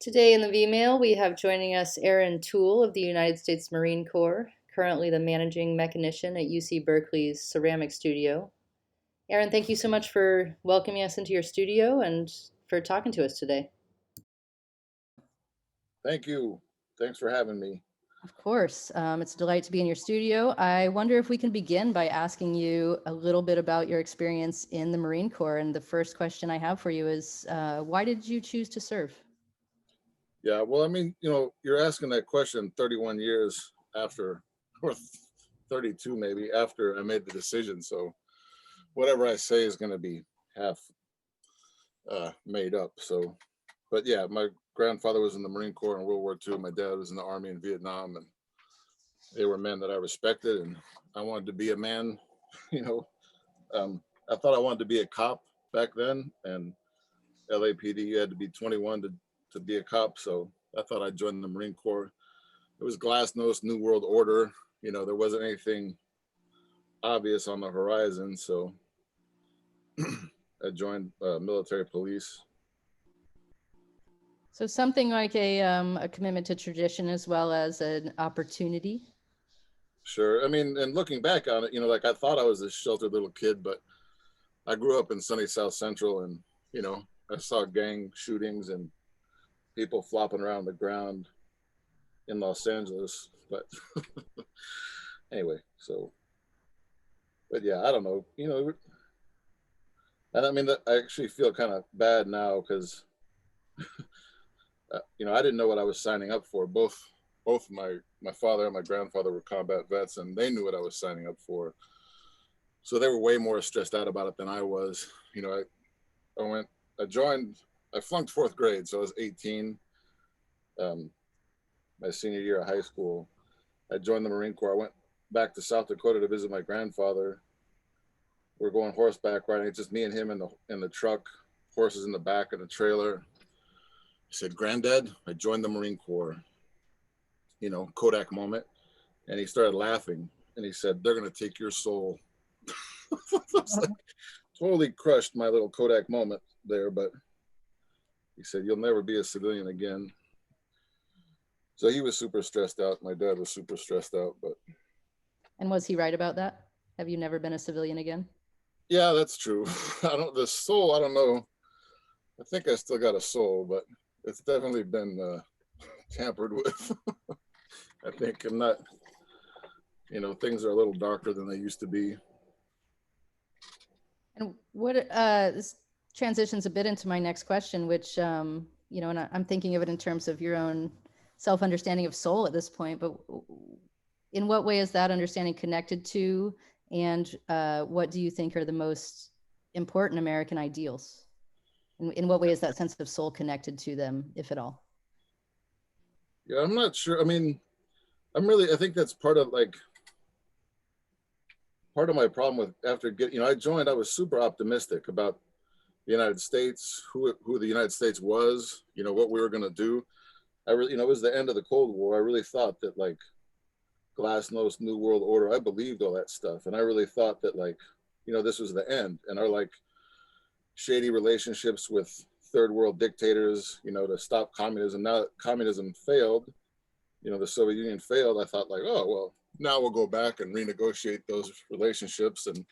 Today in the V-Mail, we have joining us Ehren Toole of the United States Marine Corps, currently the managing mechanician at UC Berkeley's ceramic studio. Ehren, thank you so much for welcoming us into your studio and for talking to us today. Thank you. Thanks for having me. Of course. It's a delight to be in your studio. I wonder if we can begin by asking you a little bit about your experience in the Marine Corps. And the first question I have for you is, why did you choose to serve? Yeah, well, I mean, you're asking that question 31 years after, or 32 maybe, after I made the decision. So whatever I say is going to be half made up. So, but yeah, my grandfather was in the Marine Corps in World War II. My dad was in the Army in Vietnam, and they were men that I respected. And I wanted to be a man, you know. I thought I wanted to be a cop back then, and LAPD, you had to be 21 to be a cop. So I thought I'd join the Marine Corps. It was glasnost, New World Order. There wasn't anything obvious on the horizon. So I joined military police. So something like a commitment to tradition as well as an opportunity. Sure. I mean, and looking back on it, like I thought I was a sheltered little kid, but I grew up in sunny South Central, and, I saw gang shootings and people flopping around the ground in Los Angeles. But anyway, but yeah, I don't know, and I mean, I actually feel kind of bad now because, I didn't know what I was signing up for. Both my father and my grandfather were combat vets, and they knew what I was signing up for. So they were way more stressed out about it than I was. I joined, I flunked fourth grade, so I was 18. My senior year of high school, I joined the Marine Corps. I went back to South Dakota to visit my grandfather. We're going horseback riding. It's just me and him in the truck, horses in the back of the trailer. I said, "Granddad, I joined the Marine Corps." Kodak moment. And he started laughing, and he said, "They're going to take your soul." Like, totally crushed my little Kodak moment there, but he said, "You'll never be a civilian again." So he was super stressed out. My dad was super stressed out, but. And was he right about that? Have you never been a civilian again? Yeah, that's true. The soul, I don't know. I think I still got a soul, but it's definitely been tampered with. I think I'm not, things are a little darker than they used to be. And what this transitions a bit into my next question, which and I'm thinking of it in terms of your own self-understanding of soul at this point. But in what way is that understanding connected to, and what do you think are the most important American ideals? In what way is that sense of soul connected to them, if at all? Yeah, I'm not sure. I mean, I think that's part of my problem with after getting, I joined, I was super optimistic about the United States, who the United States was, what we were going to do. I really, it was the end of the Cold War. I really thought that glasnost, New World Order, I believed all that stuff. And I really thought that this was the end. And our shady relationships with third world dictators, to stop communism. Now that communism failed, the Soviet Union failed, I thought oh, well, now we'll go back and renegotiate those relationships, and,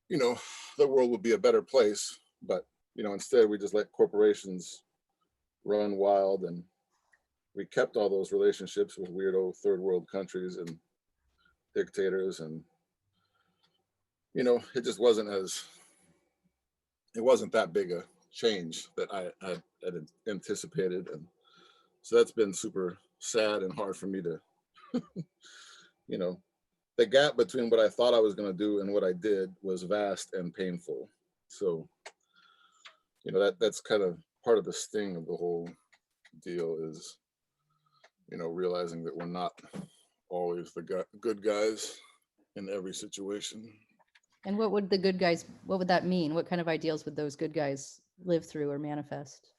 the world will be a better place. But, instead we just let corporations run wild, and we kept all those relationships with weirdo third world countries and dictators. And, it just it wasn't that big a change that I had anticipated. And so that's been super sad and hard for me to, the gap between what I thought I was going to do and what I did was vast and painful. So, that's kind of part of the sting of the whole deal is, realizing that we're not always the good guys in every situation. And what would that mean? What kind of ideals would those good guys live through or manifest?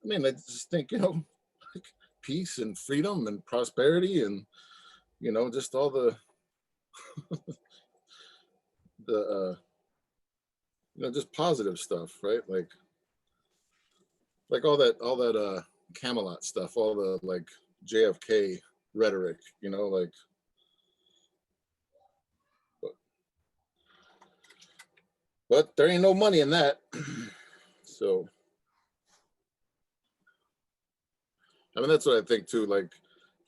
I mean, I just think, peace and freedom and prosperity and, just all the, just positive stuff, right? Like all that Camelot stuff, all the like JFK rhetoric, you know, like, but, but there ain't no money in that. So, I mean, that's what I think too. Like,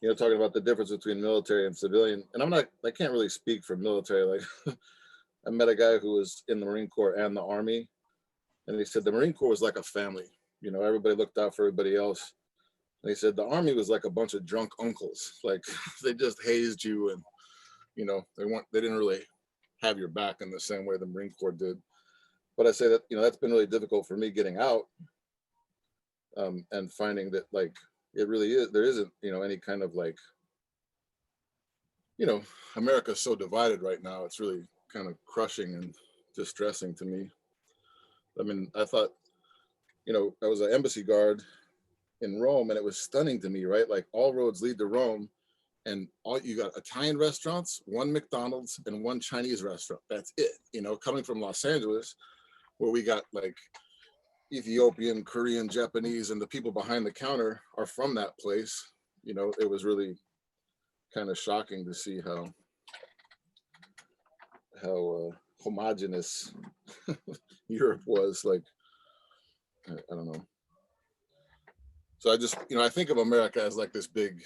you know, talking about the difference between military and civilian, and I can't really speak for military. Like, I met a guy who was in the Marine Corps and the Army, and he said the Marine Corps was like a family. You know, everybody looked out for everybody else. And he said the Army was like a bunch of drunk uncles. Like, they just hazed you, and you know, they didn't really have your back in the same way the Marine Corps did. But I say that, you know, that's been really difficult for me getting out, and finding that, like, it really is, there isn't, you know, any kind of like, you know, America's so divided right now. It's really kind of crushing and distressing to me. I mean, I thought, you know, I was an embassy guard in Rome, and it was stunning to me, right? Like, all roads lead to Rome, and all you got Italian restaurants, one McDonald's, and one Chinese restaurant. That's it. You know, coming from Los Angeles, where we got like Ethiopian, Korean, Japanese, and the people behind the counter are from that place. You know, it was really kind of shocking to see how homogenous Europe was. Like, I don't know. So I just, you know, I think of America as like this big,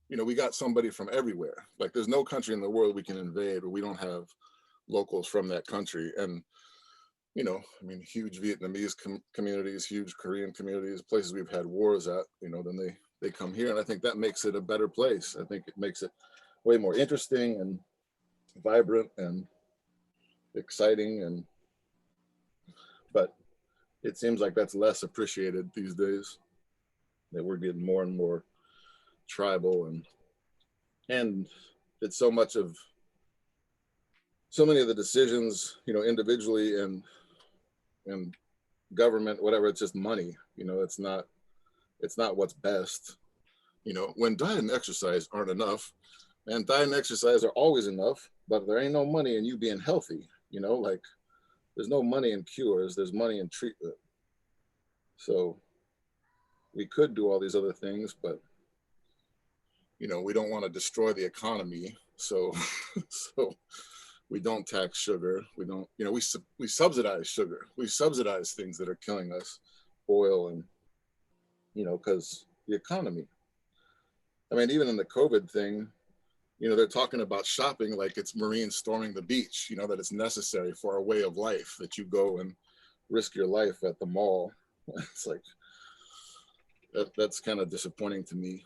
you know, we got somebody from everywhere. Like, there's no country in the world we can invade where we don't have locals from that country. And, you know, I mean, huge Vietnamese communities, huge Korean communities, places we've had wars at, you know, then they come here. And I think that makes it a better place. I think it makes it way more interesting and vibrant and exciting. And, but it seems like that's less appreciated these days, that we're getting more and more tribal, and it's so many of the decisions, you know, individually and government, whatever, it's just money. You know, it's not what's best. You know, when diet and exercise aren't enough, and diet and exercise are always enough, but there ain't no money in you being healthy. You know, like, there's no money in cures, there's money in treatment. So we could do all these other things, but, you know, we don't want to destroy the economy. So so we don't tax sugar. We don't, you know, we subsidize sugar. We subsidize things that are killing us, oil, and, you know, because the economy. I mean, even in the COVID thing, you know, they're talking about shopping like it's Marines storming the beach, you know, that it's necessary for our way of life, that you go and risk your life at the mall. It's like, that's kind of disappointing to me.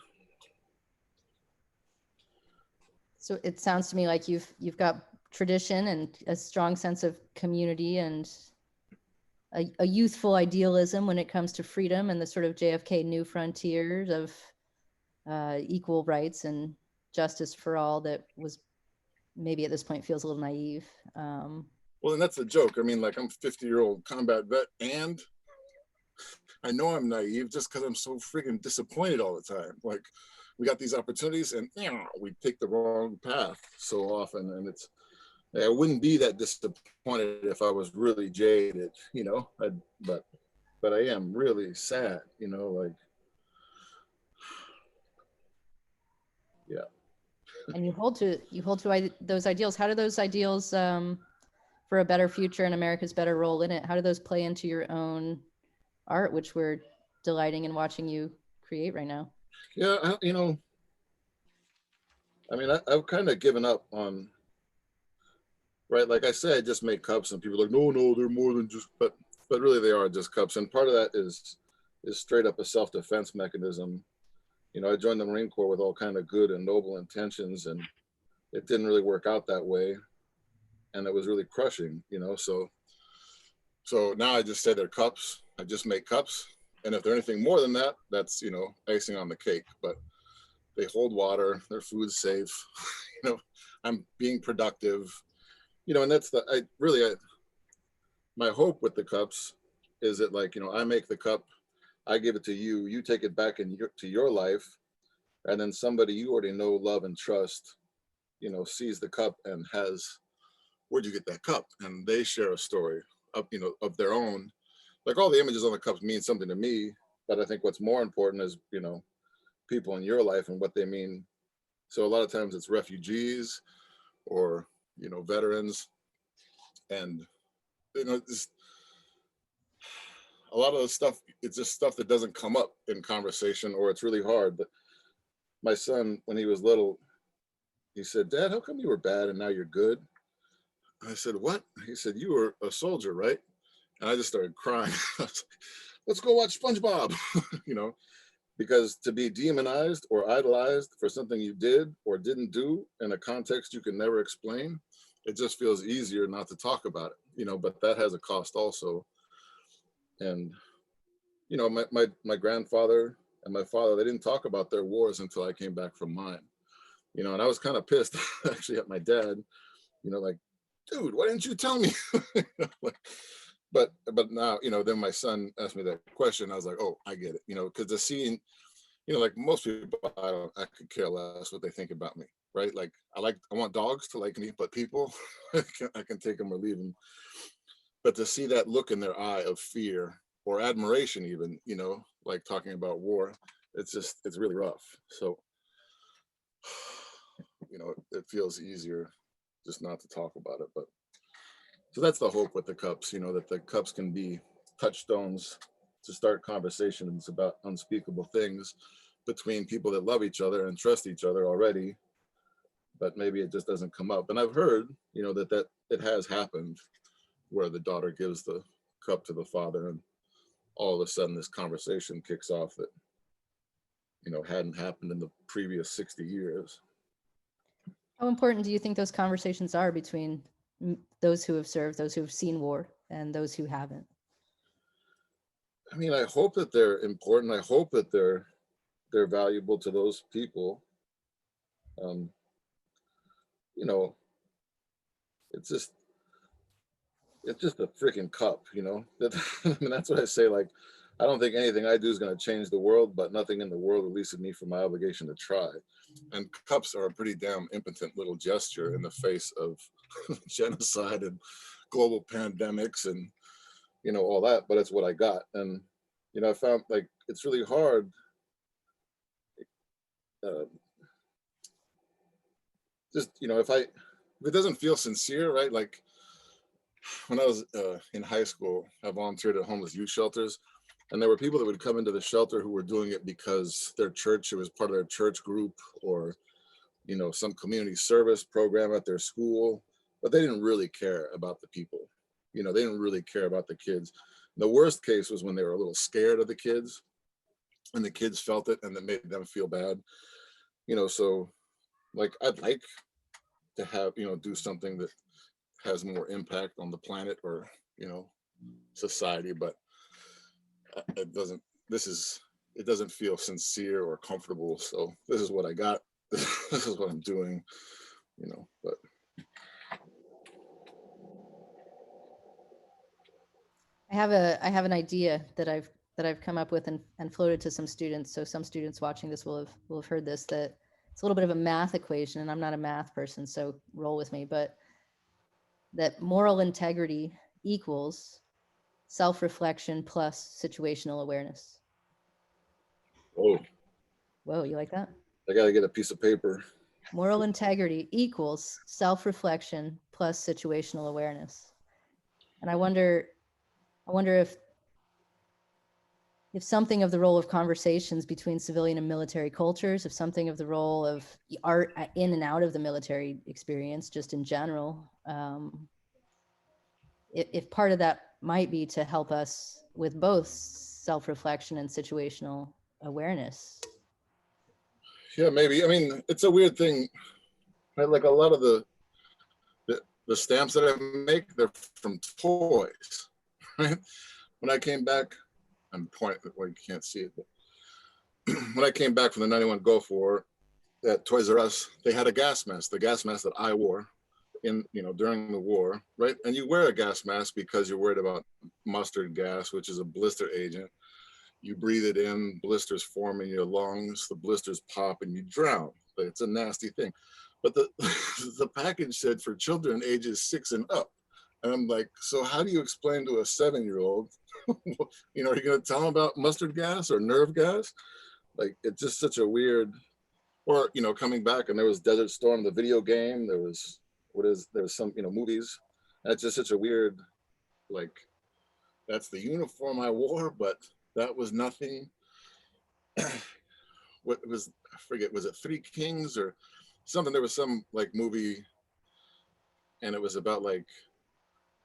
So it sounds to me like you've got tradition and a strong sense of community and a youthful idealism when it comes to freedom and the sort of JFK new frontiers of equal rights and justice for all that was maybe at this point feels a little naive. Well, and that's the joke. I mean, like, I'm 50-year-old combat vet, and I know I'm naive just because I'm so freaking disappointed all the time. Like, we got these opportunities, and, you know, we take the wrong path so often. And I wouldn't be that disappointed if I was really jaded, you know. But I am really sad, you know. Like, yeah. And you hold to those ideals. How do those ideals for a better future and America's better role in it, how do those play into your own art, which we're delighting in watching you create right now? Yeah, you know, I mean, I've kind of given up on, right? Like I say, I just make cups, and people are like, no, they're more than just, but really they are just cups. And part of that is straight up a self-defense mechanism. You know, I joined the Marine Corps with all kind of good and noble intentions, and it didn't really work out that way. And it was really crushing, you know. So now I just say they're cups. I just make cups. And if they're anything more than that, that's, you know, icing on the cake. But they hold water, their food's safe, you know, I'm being productive, you know. And that's my hope with the cups is that, like, you know, I make the cup, I give it to you, you take it back to your life, and then somebody you already know, love, and trust, you know, sees the cup and has, where'd you get that cup? And they share a story of, you know, of their own. Like, all the images on the cups mean something to me, But I think what's more important is, people in your life and what they mean. So a lot of times it's refugees or, veterans, and, just a lot of the stuff, it's just stuff that doesn't come up in conversation, or it's really hard. But my son, when he was little, he said, "Dad, how come you were bad and now you're good?" I said, "What?" He said, "You were a soldier, right?" And I just started crying. I was like, "Let's go watch SpongeBob," because to be demonized or idolized for something you did or didn't do in a context you can never explain, it just feels easier not to talk about it, but that has a cost also. And, my grandfather and my father, they didn't talk about their wars until I came back from mine, and I was kind of pissed actually at my dad, like, dude, why didn't you tell me? Like, but now, then my son asked me that question. I was like, oh, I get it, because the scene, like most people, I could care less what they think about me, right? Like, I want dogs to like me, but people, I can take them or leave them. But to see that look in their eye of fear or admiration, even, like talking about war, it's really rough. So, it feels easier just not to talk about it. But so that's the hope with the cups, that the cups can be touchstones to start conversations about unspeakable things between people that love each other and trust each other already, but maybe it just doesn't come up. And I've heard, that it has happened, where the daughter gives the cup to the father, and all of a sudden this conversation kicks off that, hadn't happened in the previous 60 years. How important do you think those conversations are between those who have served, those who have seen war, and those who haven't? I mean, I hope that they're important. I hope that they're valuable to those people. Um, you know, it's just a freaking cup, That, I mean, that's what I say. Like, I don't think anything I do is going to change the world, but nothing in the world releases me from my obligation to try. And cups are a pretty damn impotent little gesture in the face of genocide and global pandemics and, all that. But it's what I got. And, I found, like, it's really hard. Uh, just, if it doesn't feel sincere, right? Like, when I was in high school, I volunteered at homeless youth shelters, and there were people that would come into the shelter who were doing it because their church, it was part of their church group, or, some community service program at their school, but they didn't really care about the people. They didn't really care about the kids. The worst case was when they were a little scared of the kids, and the kids felt it, and it made them feel bad. So, like, I'd like to have, do something that has more impact on the planet, or, society, but it doesn't, it doesn't feel sincere or comfortable. So this is what I got. This is what I'm doing, but I have an idea that I've come up with and floated to some students. So some students watching this will have heard this, that it's a little bit of a math equation, and I'm not a math person, so roll with me, but that moral integrity equals self-reflection plus situational awareness. oh, Whoa, you like that? I got to get a piece of paper. Moral integrity equals self-reflection plus situational awareness. And I wonder if something of the role of conversations between civilian and military cultures, if something of the role of art in and out of the military experience, just in general, if part of that might be to help us with both self-reflection and situational awareness. Yeah, maybe. I mean, it's a weird thing, right? Like, a lot of the stamps that I make, they're from toys, right? When I came back, I'm pointing, well, you can't see it, but when I came back from the 91 Gulf War at Toys R Us, they had a gas mask, the gas mask that I wore during the war, right? And you wear a gas mask because you're worried about mustard gas, which is a blister agent. You breathe it in, blisters form in your lungs, the blisters pop, and you drown. It's a nasty thing. But the the package said for children ages 6 and up. And I'm like, so how do you explain to a 7-year-old You know, are you going to tell them about mustard gas or nerve gas? Like, it's just such a weird. Or, you know, coming back and there was Desert Storm, the video game. There was there was some, you know, movies. That's just such a weird, like, that's the uniform I wore, but that was nothing. What was, I forget, was it Three Kings or something? There was some like movie, and it was about like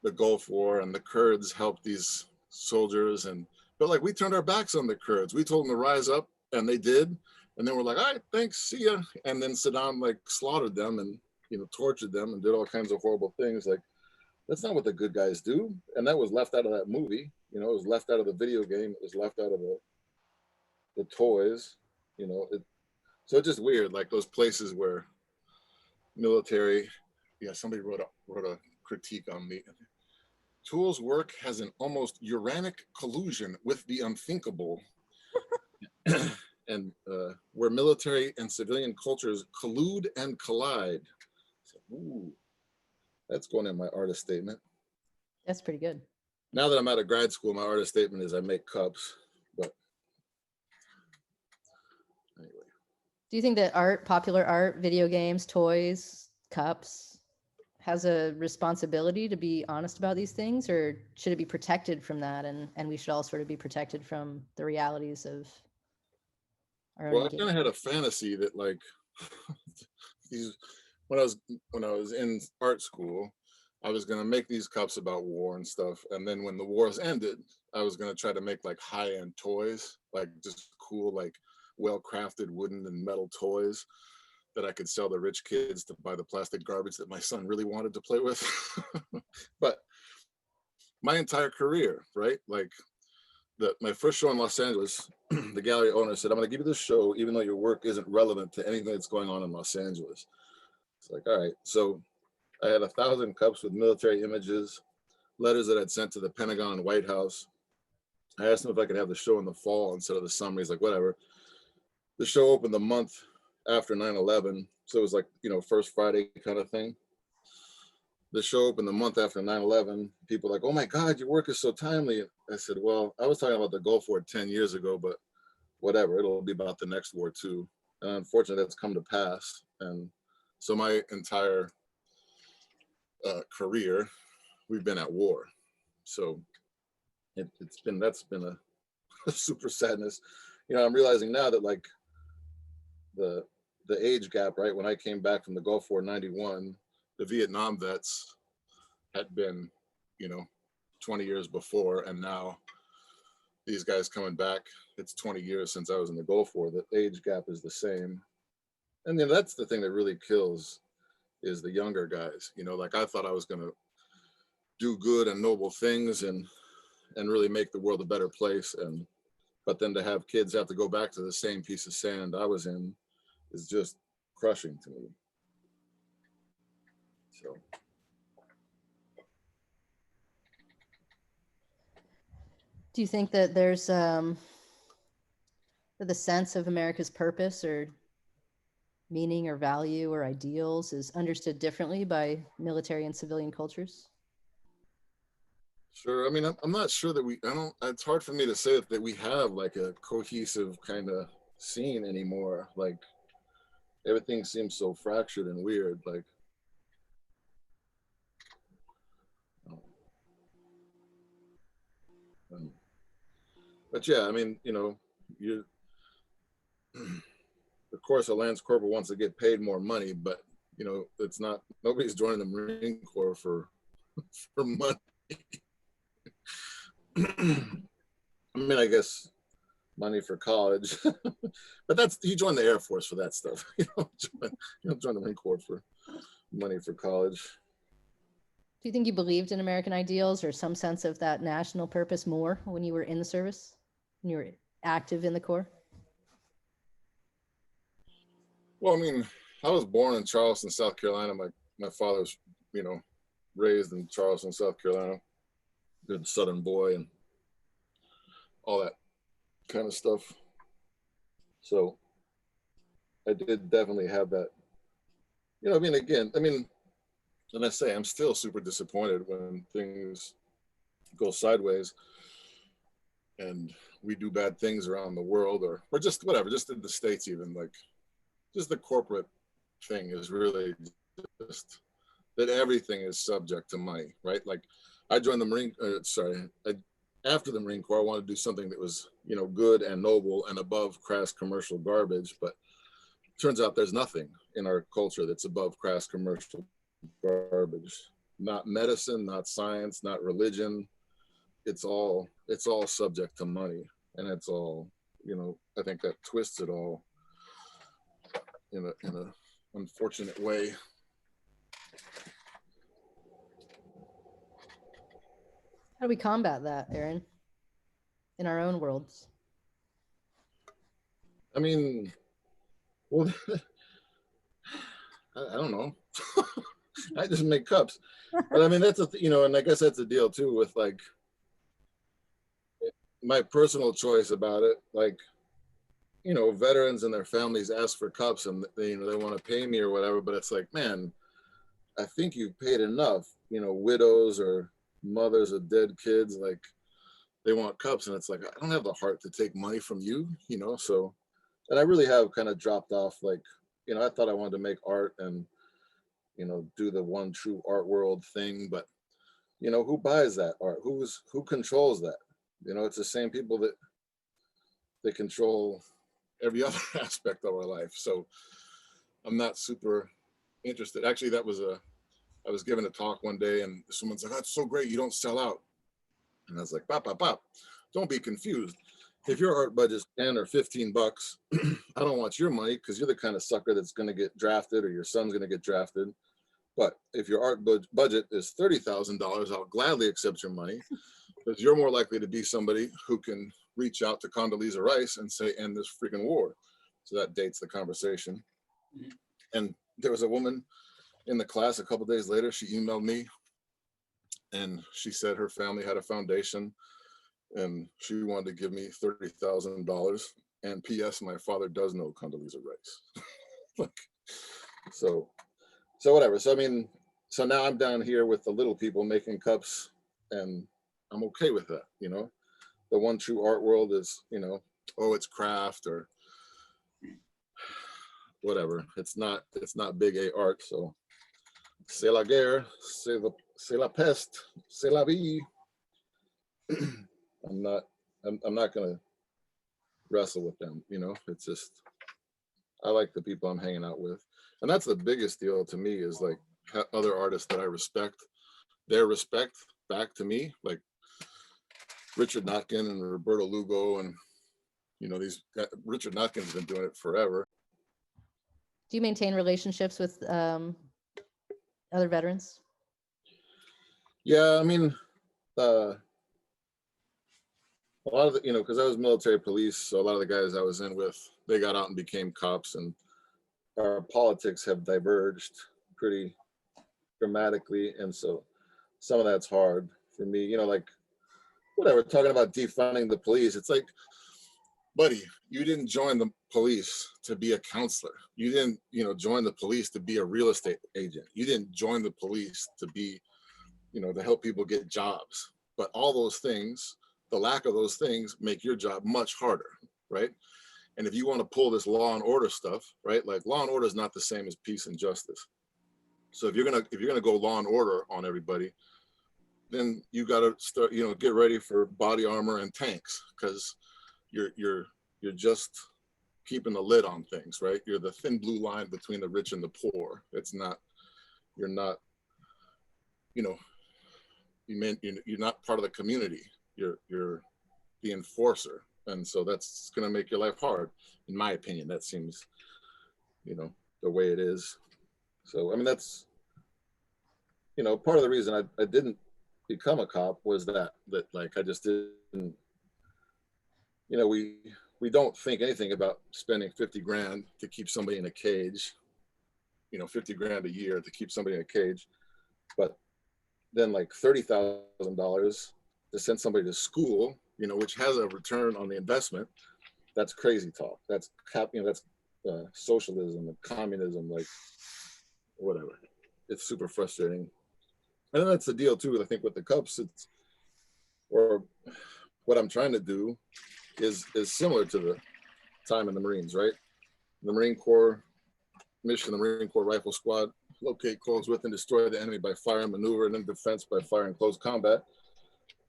the Gulf War, and the Kurds helped these soldiers, and but like we turned our backs on the Kurds. We told them to rise up, and they did. And then we're like, all right, thanks, see ya. And then Saddam like slaughtered them and, you know, tortured them and did all kinds of horrible things. Like, that's not what the good guys do. And that was left out of that movie. You know, it was left out of the video game. It was left out of the toys. You know, so it's just weird. Like those places where military, yeah, somebody wrote a critique on me. Tool's work has an almost uranic collusion with the unthinkable. And where military and civilian cultures collude and collide. So, ooh, that's going in my artist statement. That's pretty good. Now that I'm out of grad school, my artist statement is I make cups. But anyway. Do you think that art, popular art, video games, toys, cups, has a responsibility to be honest about these things, or should it be protected from that? And we should all sort of be protected from the realities of our own Well, I engagement. kind of had a fantasy that like these when I was in art school, I was gonna make these cups about war and stuff. And then when the wars ended, I was gonna try to make like high-end toys, like just cool, like well-crafted wooden and metal toys that I could sell to rich kids to buy the plastic garbage that my son really wanted to play with. But my entire career, right? Like my first show in Los Angeles, the gallery owner said, I'm going to give you this show, even though your work isn't relevant to anything that's going on in Los Angeles. It's like, all right. So I had 1,000 cups with military images, letters that I'd sent to the Pentagon and White House. I asked him if I could have the show in the fall instead of the summer. He's like, whatever. The show opened the month after 9/11. So it was like, you know, first Friday kind of thing. The show opened the month after 9/11. People were like, oh my God, your work is so timely. I said, well, I was talking about the Gulf War 10 years ago, but whatever, it'll be about the next war too. And unfortunately, that's come to pass. And so my entire career, we've been at war. So that's been a super sadness. You know, I'm realizing now that like the age gap, right? When I came back from the Gulf War 91, the Vietnam vets had been, you know, 20 years before, and now these guys coming back, it's 20 years since I was in the Gulf War. The age gap is the same. And then that's the thing that really kills is the younger guys. You know, like I thought I was gonna do good and noble things and really make the world a better place. And but then to have kids have to go back to the same piece of sand I was in is just crushing to me. So Do you think that there's that the sense of America's purpose or meaning or value or ideals is understood differently by military and civilian cultures? sure. I mean, I'm not sure that it's hard for me to say that we have like a cohesive kind of scene anymore. Like everything seems so fractured and weird. Like, um, but yeah, I mean, you know, you, of course, a Lance Corporal wants to get paid more money, but you know, it's not, nobody's joining the Marine Corps for money. I mean, I guess money for college, but you join the Air Force for that stuff. You don't join the Marine Corps for money for college. Do you think you believed in American ideals or some sense of that national purpose more when you were in the service, when you were active in the Corps? Well, I mean, I was born in Charleston, South Carolina. My father was, you know, raised in Charleston, South Carolina. Good Southern boy and all that kind of stuff. So I did definitely have that. You know, I mean, again, I mean, and I say I'm still super disappointed when things go sideways. and we do bad things around the world, or just whatever, just in the States, even like just the corporate thing is really just that everything is subject to money, right? Like I joined the Marine, after the Marine Corps, I wanted to do something that was, good and noble and above crass commercial garbage. But it turns out there's nothing in our culture that's above crass commercial garbage. Not medicine, not science, not religion. It's all subject to money, and it's all, I think that twists it all in a unfortunate way. How do we combat that, Ehren, in our own worlds? I mean, well, I don't know. I just make cups, but I mean that's and I guess that's the deal too with like my personal choice about it. Like, veterans and their families ask for cups, and they want to pay me or whatever, but it's like, man, I think you've paid enough. Widows or mothers of dead kids, like they want cups, and it's like I don't have the heart to take money from you. So, and I really have kind of dropped off. Like, I thought I wanted to make art and do the one true art world thing, but who buys that art? Who controls that? It's the same people that control every other aspect of our life. So I'm not super interested. Actually, I was given a talk one day, and someone's like, "That's so great, you don't sell out." And I was like, "Pop, pop, pop! Don't be confused. If your art budget's 10 or 15 bucks, I don't want your money because you're the kind of sucker that's going to get drafted or your son's going to get drafted. But if your art budget is $30,000, I'll gladly accept your money because you're more likely to be somebody who can reach out to Condoleezza Rice and say, end this freaking war." So that dates the conversation. Mm-hmm. And there was a woman in the class a couple days later, she emailed me and she said her family had a foundation and she wanted to give me $30,000. And P.S. my father does know Condoleezza Rice. Like, so whatever. So I mean, so now I'm down here with the little people making cups, and I'm okay with that. The one true art world is, oh, it's craft or whatever. It's not big A art. So c'est la guerre, c'est la peste, c'est la vie. I'm not gonna wrestle with them. It's just I like the people I'm hanging out with, and that's the biggest deal to me is like other artists that I respect, their respect back to me, like Richard Notkin and Roberto Lugo, and Richard Notkin's been doing it forever. Do you maintain relationships with other veterans? Yeah, I mean, a lot of the, because I was military police, so a lot of the guys I was in with, they got out and became cops, and our politics have diverged pretty dramatically, and so some of that's hard for me. Like whatever, talking about defunding the police, it's like, buddy, you didn't join the police to be a counselor. You didn't, join the police to be a real estate agent. You didn't join the police to be, to help people get jobs. But all those things, the lack of those things make your job much harder, right? And if you want to pull this law and order stuff, right? Like law and order is not the same as peace and justice. So if you're gonna go law and order on everybody, then you got to start, get ready for body armor and tanks, because you're just keeping the lid on things, right? You're the thin blue line between the rich and the poor. You're not, you're not part of the community. You're the enforcer, and so that's going to make your life hard, in my opinion. That seems, the way it is. So I mean, that's part of the reason I didn't become a cop was that like I just didn't, we don't think anything about spending 50 grand to keep somebody in a cage, 50 grand a year to keep somebody in a cage, but then like $30,000 to send somebody to school, which has a return on the investment. That's crazy talk. That's socialism and communism, like whatever. It's super frustrating. And then that's the deal too, I think, with the cups. Or what I'm trying to do is similar to the time in the Marines, right? The Marine Corps mission, the Marine Corps Rifle Squad, locate, close with, and destroy the enemy by fire and maneuver, and then defense by fire and close combat.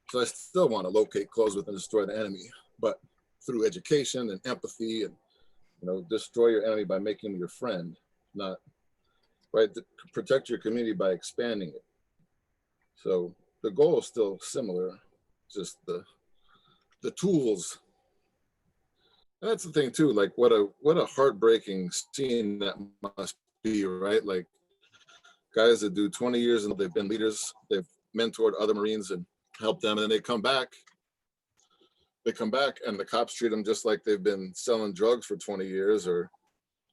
So I still want to locate, close with, and destroy the enemy, but through education and empathy, and destroy your enemy by making him your friend, not right. To protect your community by expanding it. So the goal is still similar, just the tools. And that's the thing too. Like what a heartbreaking scene that must be, right? Like guys that do 20 years and they've been leaders, they've mentored other Marines and helped them, and then they come back. They come back and the cops treat them just like they've been selling drugs for 20 years, or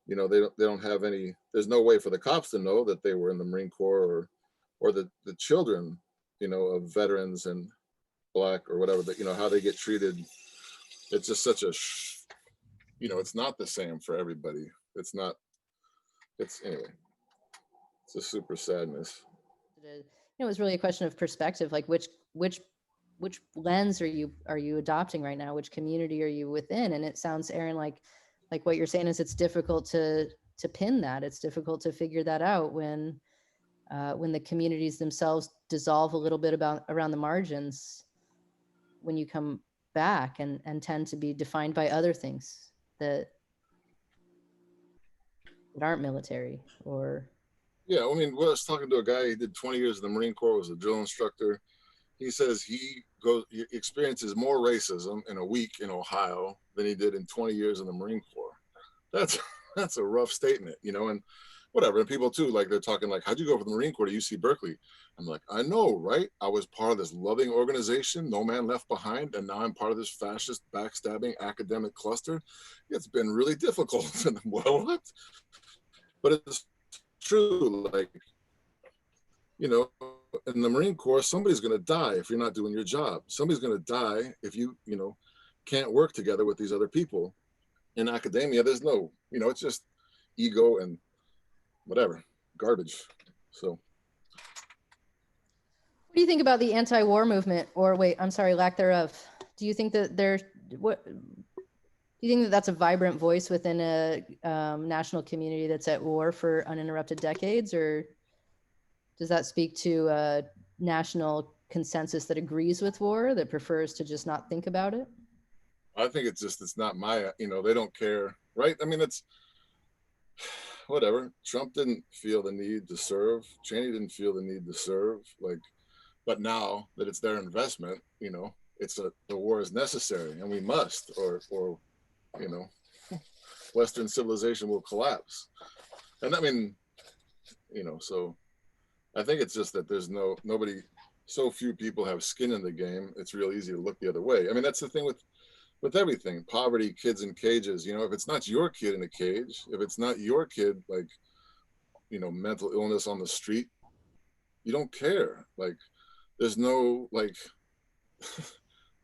they don't have any. There's no way for the cops to know that they were in the Marine Corps, or the children, of veterans and Black or whatever, that how they get treated. It's just such a it's not the same for everybody. It's not. It's anyway. It's a super sadness. It was really a question of perspective, like which lens are you adopting right now? Which community are you within? And it sounds, Ehren, like what you're saying is it's difficult to pin that. It's difficult to figure that out when the communities themselves dissolve a little bit around the margins when you come back, and tend to be defined by other things that aren't military or. Yeah, I mean, I was talking to a guy. He did 20 years in the Marine Corps, was a drill instructor. He says he experiences more racism in a week in Ohio than he did in 20 years in the Marine Corps. That's a rough statement, and whatever. And people too, like they're talking like, how'd you go from the Marine Corps to UC Berkeley? I'm like, I know, right? I was part of this loving organization, No Man Left Behind, and now I'm part of this fascist, backstabbing academic cluster. It's been really difficult. And well, what? But it's true, like, in the Marine Corps, somebody's going to die if you're not doing your job. Somebody's going to die if you can't work together with these other people. In academia, there's no, it's just ego and whatever, garbage. So. What do you think about the anti-war movement, or wait, I'm sorry, lack thereof? Do you think that do you think that that's a vibrant voice within a national community that's at war for uninterrupted decades, or does that speak to a national consensus that agrees with war, that prefers to just not think about it? I think it's not my, they don't care, right? I mean, it's whatever. Trump didn't feel the need to serve. Cheney didn't feel the need to serve. Like, but now that it's their investment, the war is necessary and we must, or Western civilization will collapse. And I mean, so I think it's just that there's nobody, so few people have skin in the game. It's real easy to look the other way. I mean, that's the thing with everything, poverty, kids in cages. If it's not your kid in a cage, if it's not your kid, like, mental illness on the street, you don't care. Like, there's no, like,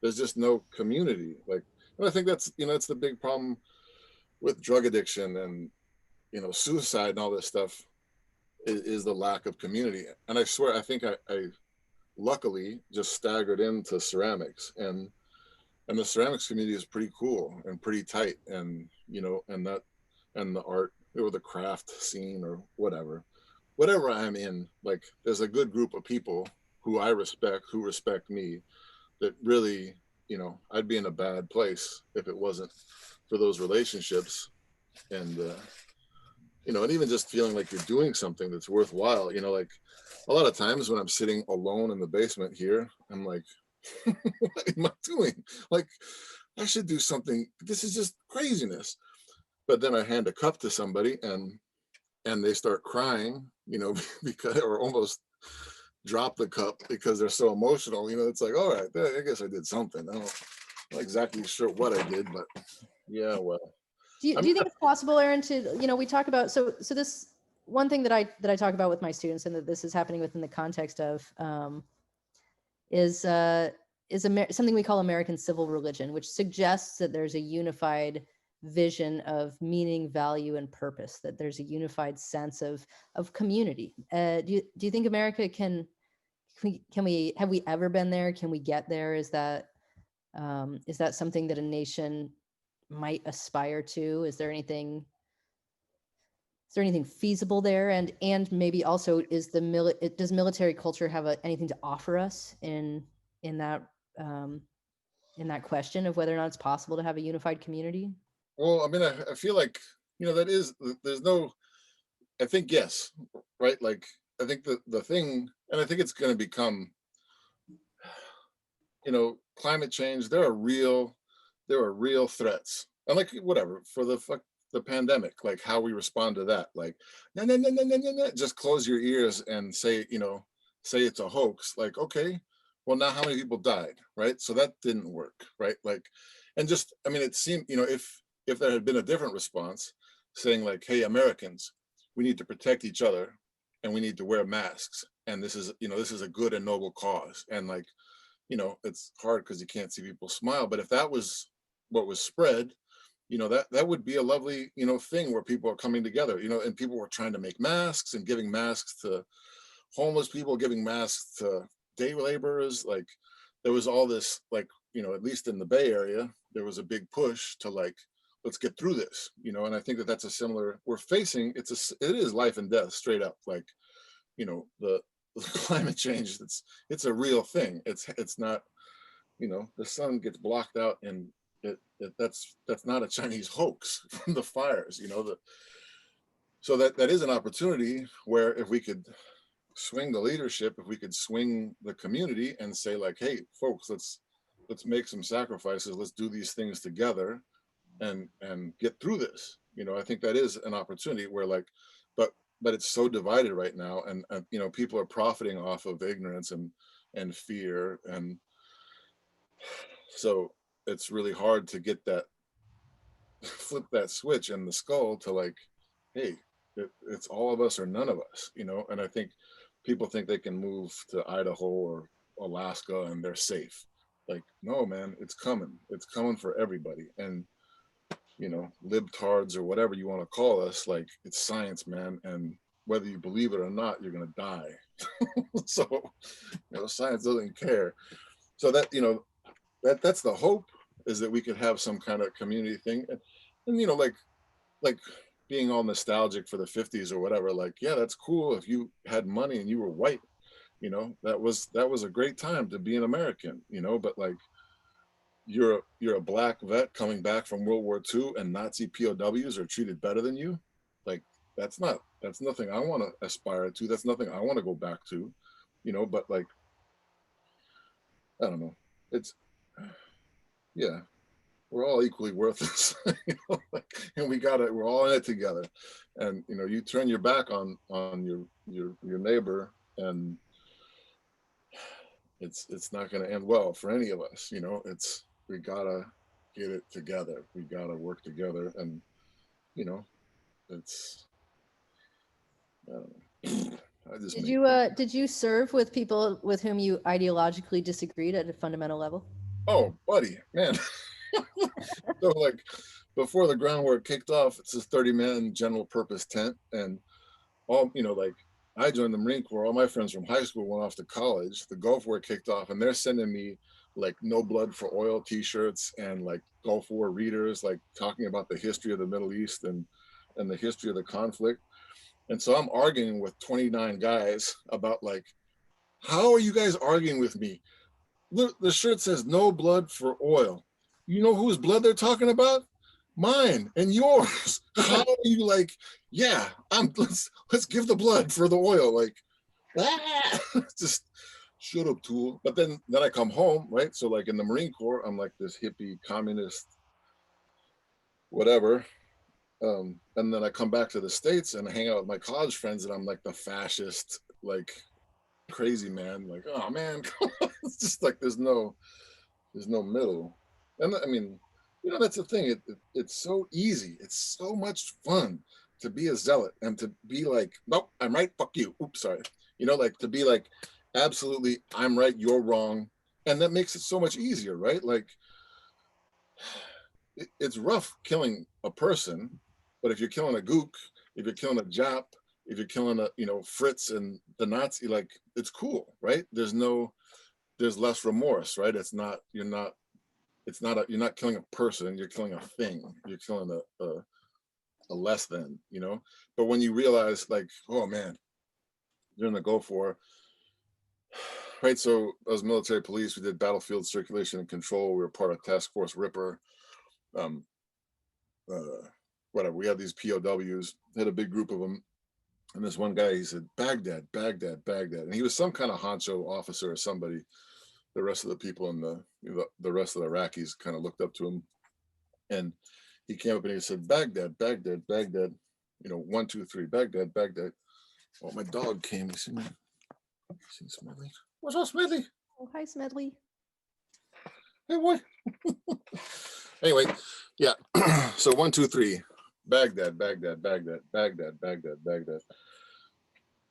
there's just no community. Like, and I think that's, it's the big problem with drug addiction and, suicide and all this stuff is the lack of community. And I swear, I think I luckily just staggered into ceramics, and the ceramics community is pretty cool and pretty tight, and and the art or the craft scene or whatever I'm in, like there's a good group of people who I respect, who respect me, that really, I'd be in a bad place if it wasn't for those relationships. And and even just feeling like you're doing something that's worthwhile, like a lot of times when I'm sitting alone in the basement here, I'm like, what am I doing? Like, I should do something. This is just craziness. But then I hand a cup to somebody and they start crying, because, or almost drop the cup because they're so emotional. It's like, all right, I guess I did something. I'm not exactly sure what I did, but yeah, well. Do you think it's possible, Ehren, to, we talk about, so this one thing that I talk about with my students, and that this is happening within the context of, is something we call American civil religion, which suggests that there's a unified vision of meaning, value, and purpose, that there's a unified sense of community. Do you think America have we ever been there? Can we get there? Is that Is that something that a nation might aspire to? Is there anything feasible there? And maybe also, does military culture have anything to offer us in that um, in that question of whether or not it's possible to have a unified community? Well, I mean, I feel like, that is, there's no, I think, yes, right? Like, I think the thing, and I think it's going to become, climate change, there are real threats. And like, whatever, for the pandemic, like how we respond to that, like, no, no, no, no, no, no, no, just close your ears and say, say it's a hoax. Like, okay, well, now how many people died, right? So that didn't work, right? Like, and just, I mean, it seemed, if there had been a different response, saying like, hey, Americans, we need to protect each other and we need to wear masks. And this is a good and noble cause. And like, it's hard because you can't see people smile. But if that was what was spread, that would be a lovely, thing where people are coming together, and people were trying to make masks and giving masks to homeless people, giving masks to day laborers. Like, there was all this, like, at least in the Bay Area, there was a big push to like, let's get through this, and I think that that's a similar, we're facing, it is life and death straight up. Like, the climate change, it's a real thing. It's not, the sun gets blocked out, and that's not a Chinese hoax from the fires, so that is an opportunity where if we could swing the leadership, if we could swing the community and say like, hey folks, let's make some sacrifices, let's do these things together and get through this. I think that is an opportunity where like, but it's so divided right now, and people are profiting off of ignorance and fear, and so it's really hard to get that flip that switch in the skull to like, hey, it's all of us or none of us, and I think people think they can move to Idaho or Alaska and they're safe. Like, no, man, it's coming for everybody. And libtards or whatever you want to call us, like, it's science, man, and whether you believe it or not, you're gonna die. So science doesn't care. So that, that's the hope, is that we could have some kind of community thing. And like being all nostalgic for the 50s or whatever, like, yeah, that's cool if you had money and you were white, that was a great time to be an American, but like, you're a black vet coming back from World War II and Nazi POWs are treated better than you. Like, that's nothing I want to aspire to. That's nothing I want to go back to, but like, I don't know. It's, yeah, we're all equally worthless, like, and we're all in it together. And you turn your back on your neighbor, and it's not going to end well for any of us. We gotta get it together. We gotta work together, and you know, it's, I don't know. I just make Did you serve with people with whom you ideologically disagreed at a fundamental level? Oh, buddy, man. So like, before the groundwork kicked off, it's this 30-man general purpose tent, and all, like, I joined the Marine Corps. All my friends from high school went off to college. The Gulf War kicked off, and they're sending me like "No Blood for Oil" T-shirts and like Gulf War readers, like talking about the history of the Middle East and the history of the conflict. And so I'm arguing with 29 guys about like, how are you guys arguing with me? Look, the shirt says "No Blood for Oil." You know whose blood they're talking about? Mine and yours. How are you like, yeah, let's give the blood for the oil. Like, just shut up, tool. But then I come home, right? So like in the Marine Corps, I'm like this hippie communist, whatever. And then I come back to the States and hang out with my college friends, and I'm like the fascist, like crazy man. Like, oh man, it's just like there's no middle. And I mean, that's the thing. It's so easy. It's so much fun to be a zealot and to be like, nope, I'm right, fuck you. Oops, sorry. Like to be like, absolutely, I'm right, you're wrong. And that makes it so much easier, right? Like, it's rough killing a person, but if you're killing a gook, if you're killing a Jap, if you're killing a, Fritz and the Nazi, like, it's cool, right? There's less remorse, right? You're not it's not you're not killing a person, you're killing a thing, you're killing a less than, you know. But when you realize, like, oh man, during the Gulf War, right? So as military police, we did battlefield circulation and control. We were part of Task Force Ripper. Um, Whatever. We had these POWs. Had a big group of them, and this one guy, he said, "Baghdad, Baghdad, Baghdad," and he was some kind of honcho officer or somebody. The rest of the people in the rest of the Iraqis kind of looked up to him, and he came up and he said, "Baghdad, Baghdad, Baghdad." You know, 1, 2, 3, Baghdad, Baghdad. Oh, my dog came. You see Smedley? What's up, Smedley? Oh, hi, Smedley. Hey, boy. Anyway, yeah. So 1, 2, 3, Baghdad, Baghdad, Baghdad, Baghdad, Baghdad, Baghdad.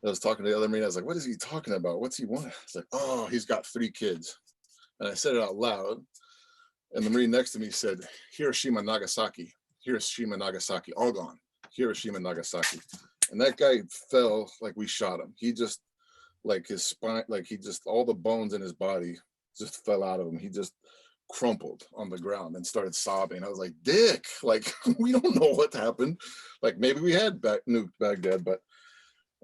I was talking to the other Marine. I was like, "What is he talking about? What's he want?" It's like, "Oh, he's got 3 kids." And I said it out loud. And the Marine next to me said, "Hiroshima, Nagasaki, Hiroshima, Nagasaki, all gone. Hiroshima, Nagasaki." And that guy fell like we shot him. He just, like his spine, like he just, all the bones in his body just fell out of him. He just crumpled on the ground and started sobbing. I was like, "Dick, like, we don't know what happened. Like, maybe we had nuked Baghdad, but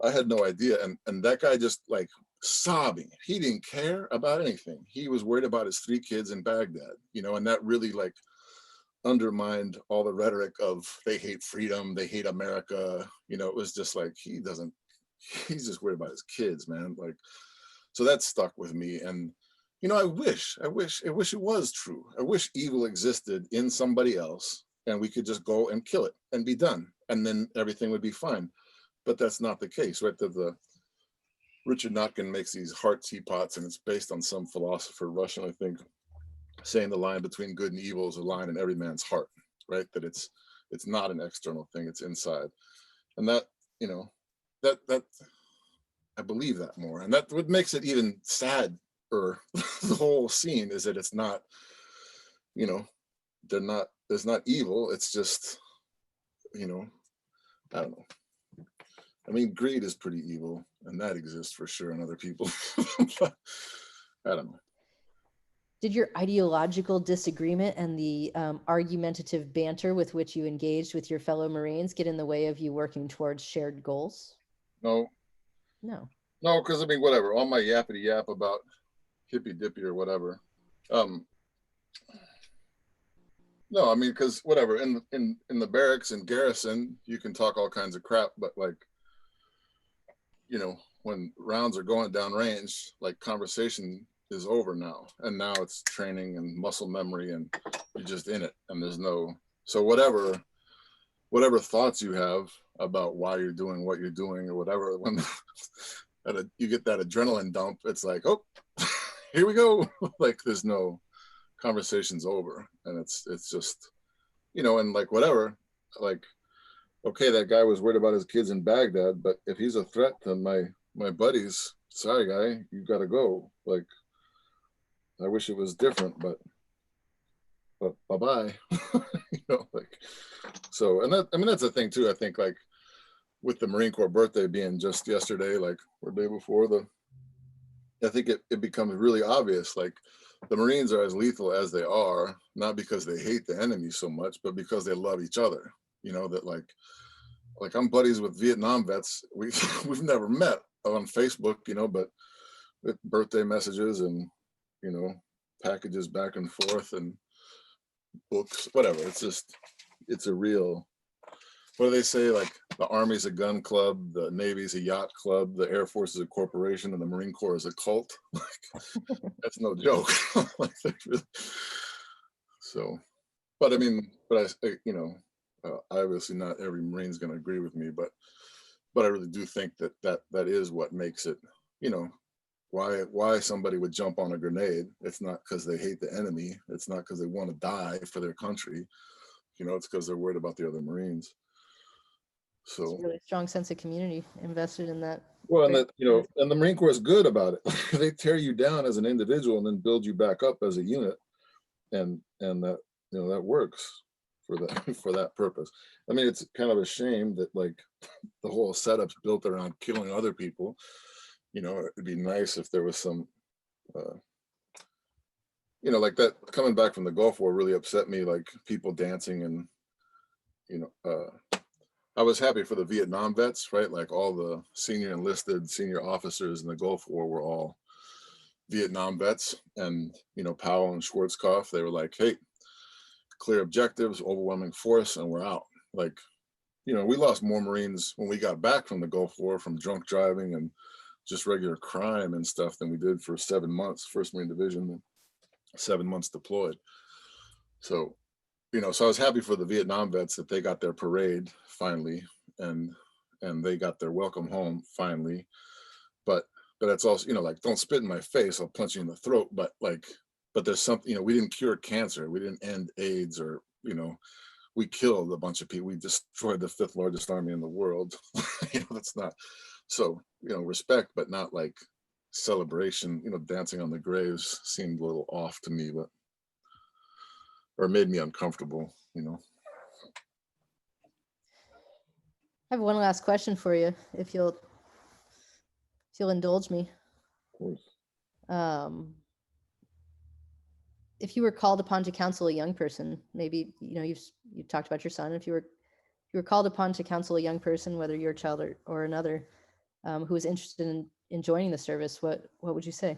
I had no idea." And that guy just like sobbing. He didn't care about anything. He was worried about his 3 kids in Baghdad, you know, and that really like undermined all the rhetoric of they hate freedom, they hate America. You know, it was just like he's just worried about his kids, man. Like, so that stuck with me. And you know, I wish it was true. I wish evil existed in somebody else and we could just go and kill it and be done, and then everything would be fine. But that's not the case, right? The Richard Notkin makes these heart teapots, and it's based on some philosopher, Russian, I think, saying the line between good and evil is a line in every man's heart, right? That it's not an external thing, it's inside. And that, you know, that I believe that more. And that what makes it even sad, or the whole scene, is that it's not, you know, there's not evil, it's just, you know, I don't know. I mean, greed is pretty evil, and that exists for sure in other people. But I don't know. Did your ideological disagreement and the argumentative banter with which you engaged with your fellow Marines get in the way of you working towards shared goals? No, No. no, because I mean, whatever. All my yappity yap about hippy dippy or whatever. Um, no, I mean, because whatever, in the barracks and garrison, you can talk all kinds of crap, but like, you know, when rounds are going down range, like conversation is over now, and now it's training and muscle memory, and you're just in it, and there's no, so whatever thoughts you have about why you're doing what you're doing or whatever, when you get that adrenaline dump, it's like, oh, here we go. Like there's no, conversation's over, and it's just, you know, and like whatever, like, okay, that guy was worried about his kids in Baghdad, but if he's a threat to my buddies, sorry guy, you gotta go. Like, I wish it was different, but bye bye. You know, like, so, and that, I mean, that's the thing too. I think like with the Marine Corps birthday being just yesterday, like, or day before, I think it becomes really obvious, like the Marines are as lethal as they are, not because they hate the enemy so much, but because they love each other. You know, that like I'm buddies with Vietnam vets. We've never met on Facebook, you know, but with birthday messages and, you know, packages back and forth and books, whatever. It's just, it's a real, what do they say? Like the Army's a gun club, the Navy's a yacht club, the Air Force is a corporation, and the Marine Corps is a cult. Like, that's no joke. Like, really, so, but I mean, but I you know, obviously not every Marine's going to agree with me, but I really do think that is what makes it, you know, why somebody would jump on a grenade. It's not because they hate the enemy. It's not because they want to die for their country. You know, it's because they're worried about the other Marines. It's So, a really strong sense of community invested in that. well, and that, you know, and the Marine Corps is good about it. They tear you down as an individual and then build you back up as a unit, and that, you know, that works for that for that purpose. I mean, it's kind of a shame that like the whole setup's built around killing other people. You know, it'd be nice if there was some you know, like that coming back from the Gulf War really upset me, like people dancing and, you know, I was happy for the Vietnam vets, right? Like all the senior enlisted senior officers in the Gulf War were all Vietnam vets. And, you know, Powell and Schwarzkopf, they were like, hey, clear objectives, overwhelming force, and we're out. Like, you know, we lost more Marines when we got back from the Gulf War from drunk driving and just regular crime and stuff than we did for 7 months, 1st Marine Division, 7 months deployed. So, you know, so I was happy for the Vietnam vets that they got their parade finally, and they got their welcome home finally. But that's also, you know, like, don't spit in my face, I'll punch you in the throat. But like, but there's something, you know, we didn't cure cancer, we didn't end AIDS, or, you know, we killed a bunch of people, we destroyed the 5th largest army in the world. You know, that's not, so, you know, respect, but not like celebration. You know, dancing on the graves seemed a little off to me, but, or made me uncomfortable, you know. I have one last question for you, if you'll indulge me. Of course. If you were called upon to counsel a young person, maybe, you know, you've talked about your son. If you were called upon to counsel a young person, whether your child or another, who is interested in joining the service, what would you say?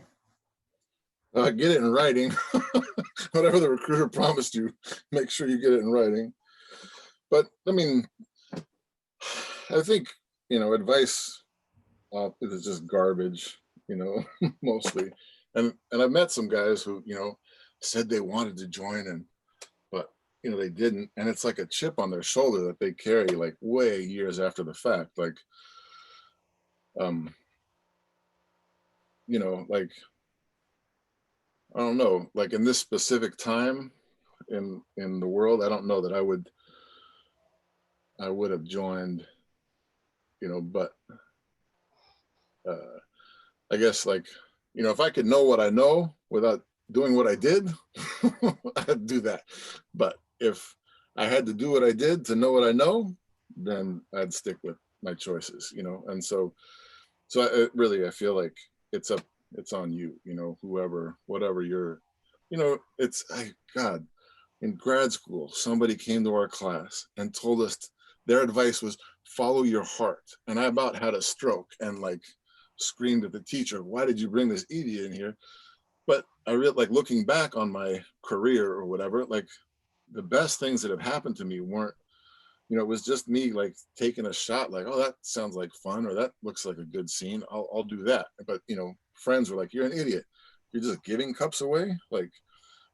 Get it in writing. Whatever the recruiter promised you, make sure you get it in writing. But I mean, I think, you know, advice is just garbage, you know, mostly. And I've met some guys who, you know, said they wanted to join, and but, you know, they didn't, and it's like a chip on their shoulder that they carry like way years after the fact. Like, you know, like, I don't know, like in this specific time in the world, I don't know that I would have joined, you know. But I guess, like, you know, if I could know what I know without doing what I did, I'd do that. But if I had to do what I did to know what I know, then I'd stick with my choices, you know. And so really, I feel like it's on you, you know, whoever, whatever you're, you know. God, in grad school, somebody came to our class and told us their advice was follow your heart. And I about had a stroke and like screamed at the teacher, why did you bring this idiot in here? But I really, like, looking back on my career or whatever, like, the best things that have happened to me weren't, you know, it was just me like taking a shot, like, oh, that sounds like fun, or that looks like a good scene, I'll do that. But, you know, friends were like, you're an idiot, you're just giving cups away. Like,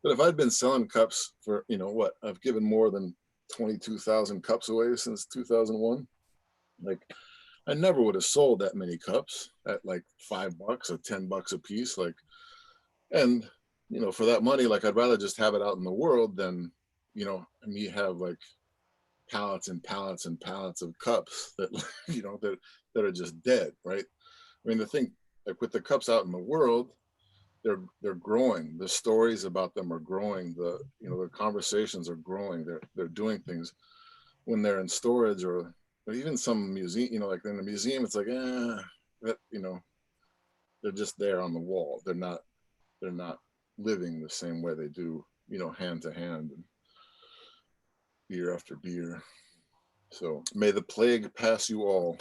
but if I'd been selling cups for, you know what, I've given more than 22,000 cups away since 2001. Like, I never would have sold that many cups at like $5 or $10 a piece. Like, and, you know, for that money, like, I'd rather just have it out in the world than, you know, me have like pallets and pallets and pallets of cups that, you know, that are just dead, right? I mean, the thing, like, with the cups out in the world, they're growing. The stories about them are growing. The, you know, the conversations are growing. They're doing things. When they're in storage, or even some museum, you know, like in a museum, it's like, that, you know, they're just there on the wall. They're not living the same way they do, you know, hand to hand and beer after beer. So may the plague pass you all.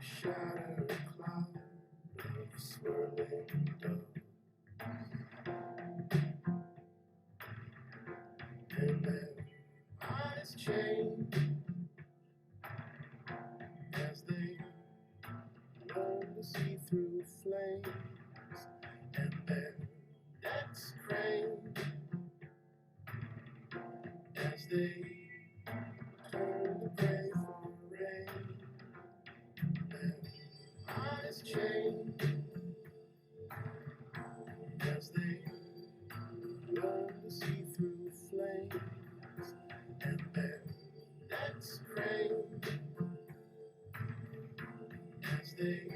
Shadow cloud of swirling dove, and their eyes change as they learn to see through flames, and their necks crane as they turn to pray for rain. Their eyes change as they learn to see through flames, and their necks crane as they